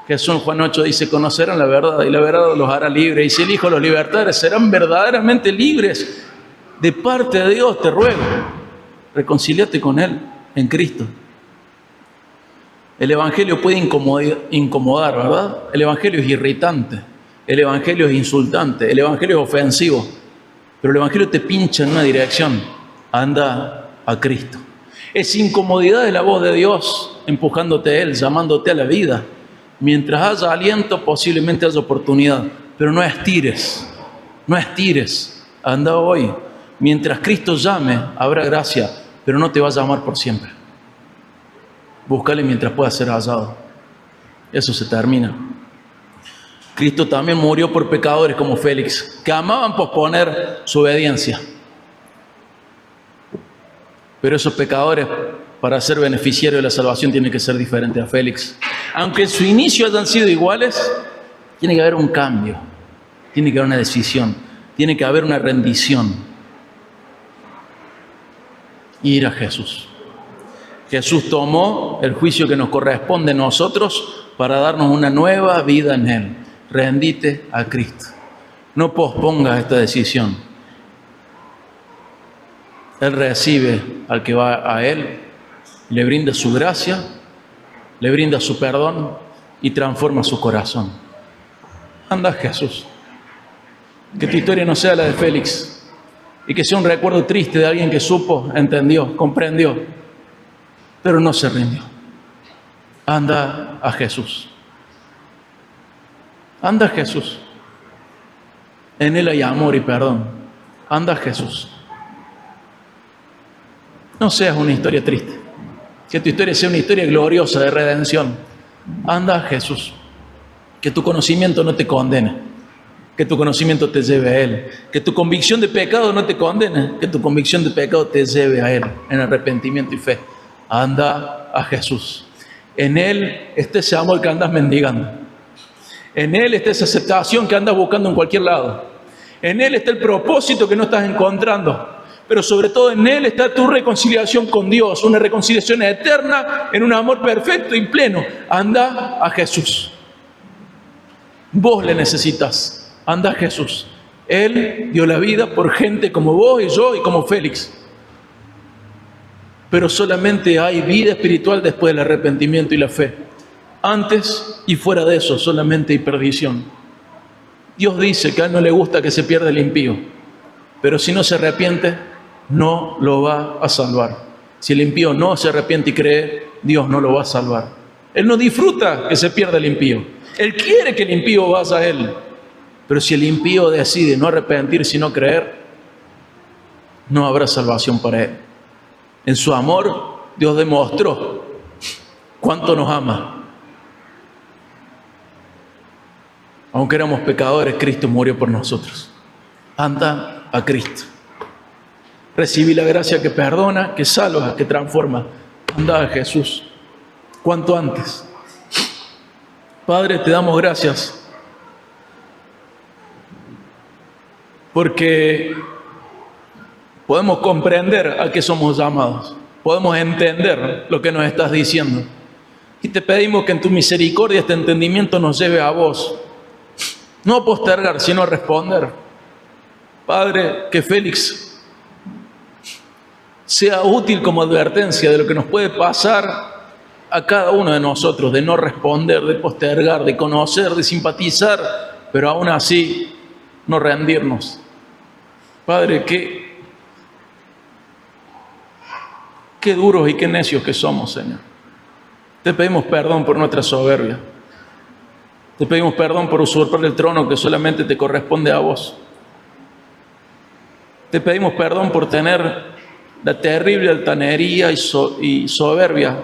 Jesús en Juan 8 dice: conocerán la verdad y la verdad los hará libres. Y si el Hijo los libertare, serán verdaderamente libres. De parte de Dios te ruego, reconcíliate con Él en Cristo. El Evangelio puede incomodar, ¿verdad? El Evangelio es irritante, el Evangelio es insultante, el Evangelio es ofensivo, pero el Evangelio te pincha en una dirección: anda a Cristo. Es incomodidad de la voz de Dios empujándote a Él, llamándote a la vida. Mientras haya aliento, posiblemente haya oportunidad, pero no estires, anda hoy. Mientras Cristo llame, habrá gracia, pero no te va a llamar por siempre. Búscale mientras pueda ser hallado. Eso se termina. Cristo también murió por pecadores como Félix, que amaban posponer su obediencia. Pero esos pecadores, para ser beneficiarios de la salvación, tienen que ser diferentes a Félix. Aunque en su inicio hayan sido iguales, tiene que haber un cambio, tiene que haber una decisión, tiene que haber una rendición. Ir a Jesús. Jesús tomó el juicio que nos corresponde a nosotros para darnos una nueva vida en Él. Rendite a Cristo. No pospongas esta decisión. Él recibe al que va a Él, le brinda su gracia, le brinda su perdón y transforma su corazón. Anda, Jesús. Que tu historia no sea la de Félix y que sea un recuerdo triste de alguien que supo, entendió, comprendió, pero no se rindió. Anda a Jesús. Anda a Jesús. En Él hay amor y perdón. Anda a Jesús. No seas una historia triste. Que tu historia sea una historia gloriosa de redención. Anda a Jesús. Que tu conocimiento no te condene. Que tu conocimiento te lleve a Él. Que tu convicción de pecado no te condene. Que tu convicción de pecado te lleve a Él en arrepentimiento y fe. Anda a Jesús. En Él está ese amor que andas mendigando. En Él está esa aceptación que andas buscando en cualquier lado. En Él está el propósito que no estás encontrando. Pero sobre todo en Él está tu reconciliación con Dios. Una reconciliación eterna en un amor perfecto y pleno. Anda a Jesús. Vos le necesitas. Anda a Jesús. Él dio la vida por gente como vos y yo y como Félix. Pero solamente hay vida espiritual después del arrepentimiento y la fe. Antes y fuera de eso, solamente hay perdición. Dios dice que a Él no le gusta que se pierda el impío, pero si no se arrepiente, no lo va a salvar. Si el impío no se arrepiente y cree, Dios no lo va a salvar. Él no disfruta que se pierda el impío. Él quiere que el impío vaya a Él. Pero si el impío decide no arrepentirse y no creer, no habrá salvación para él. En su amor, Dios demostró cuánto nos ama. Aunque éramos pecadores, Cristo murió por nosotros. Anda a Cristo. Recibí la gracia que perdona, que salva, que transforma. Anda a Jesús. Cuanto antes. Padre, te damos gracias porque podemos comprender a qué somos llamados. Podemos entender lo que nos estás diciendo. Y te pedimos que en tu misericordia este entendimiento nos lleve a vos. No a postergar, sino a responder. Padre, que Félix sea útil como advertencia de lo que nos puede pasar a cada uno de nosotros, de no responder, de postergar, de conocer, de simpatizar, pero aún así no rendirnos. Padre, qué duros y qué necios que somos, Señor. Te pedimos perdón por nuestra soberbia. Te pedimos perdón por usurpar el trono que solamente te corresponde a vos. Te pedimos perdón por tener la terrible altanería y soberbia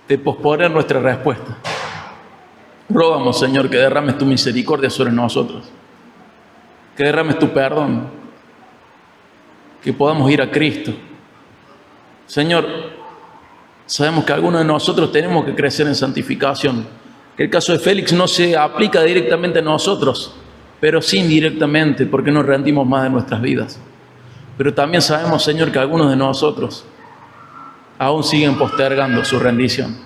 de posponer nuestra respuesta. Rogamos, Señor, que derrames tu misericordia sobre nosotros, que derrames tu perdón, que podamos ir a Cristo. Señor, sabemos que algunos de nosotros tenemos que crecer en santificación, que el caso de Félix no se aplica directamente a nosotros, pero sí indirectamente, porque nos rendimos más de nuestras vidas. Pero también sabemos, Señor, que algunos de nosotros aún siguen postergando su rendición.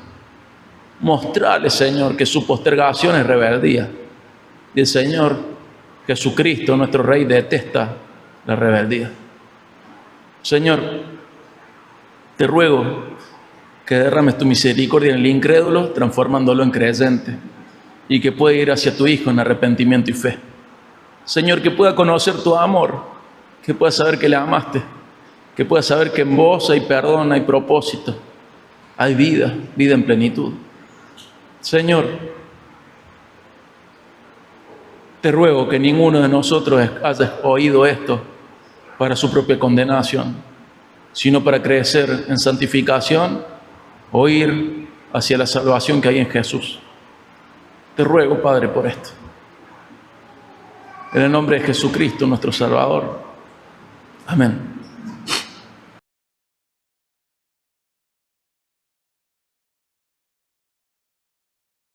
Mostrarles, Señor, que su postergación es rebeldía. Y el Señor Jesucristo, nuestro Rey, detesta la rebeldía. Señor, te ruego que derrames tu misericordia en el incrédulo, transformándolo en creyente, y que pueda ir hacia tu Hijo en arrepentimiento y fe. Señor, que pueda conocer tu amor, que pueda saber que le amaste, que pueda saber que en vos hay perdón, hay propósito, hay vida en plenitud. Señor, te ruego que ninguno de nosotros haya oído esto para su propia condenación, sino para crecer en santificación o ir hacia la salvación que hay en Jesús. Te ruego, Padre, por esto. En el nombre de Jesucristo, nuestro Salvador. Amén.